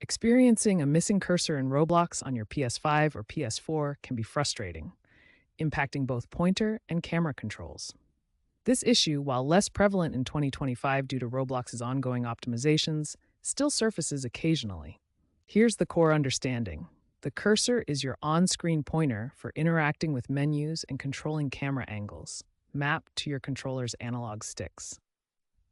Experiencing a missing cursor in Roblox on your PS5 or PS4 can be frustrating, impacting both pointer and camera controls. This issue, while less prevalent in 2025 due to Roblox's ongoing optimizations, still surfaces occasionally. Here's the core understanding. The cursor is your on-screen pointer for interacting with menus and controlling camera angles, mapped to your controller's analog sticks.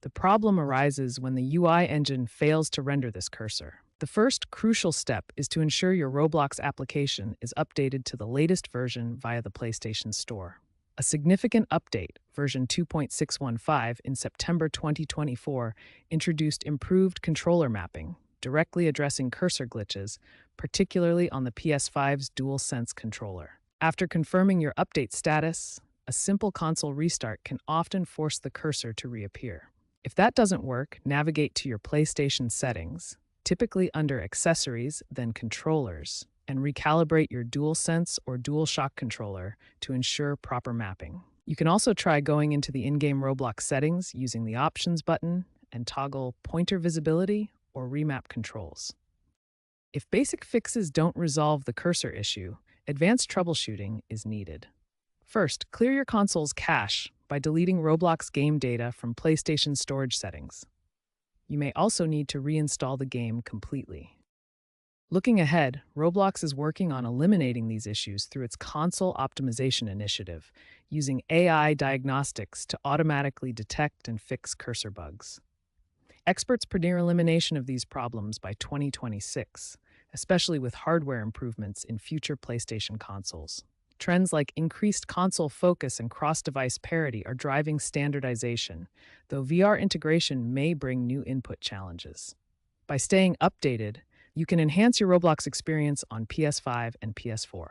The problem arises when the UI engine fails to render this cursor. The first crucial step is to ensure your Roblox application is updated to the latest version via the PlayStation Store. A significant update, version 2.615 in September 2024, introduced improved controller mapping, directly addressing cursor glitches, particularly on the PS5's DualSense controller. After confirming your update status, a simple console restart can often force the cursor to reappear. If that doesn't work, navigate to your PlayStation settings, typically under Accessories, then Controllers, and recalibrate your DualSense or DualShock controller to ensure proper mapping. You can also try going into the in-game Roblox settings using the Options button and toggle Pointer Visibility or Remap Controls. If basic fixes don't resolve the cursor issue, advanced troubleshooting is needed. First, clear your console's cache by deleting Roblox game data from PlayStation storage settings. You may also need to reinstall the game completely. Looking ahead, Roblox is working on eliminating these issues through its console optimization initiative, using AI diagnostics to automatically detect and fix cursor bugs. Experts predict elimination of these problems by 2026, especially with hardware improvements in future PlayStation consoles. Trends like increased console focus and cross-device parity are driving standardization, though VR integration may bring new input challenges. By staying updated, you can enhance your Roblox experience on PS5 and PS4.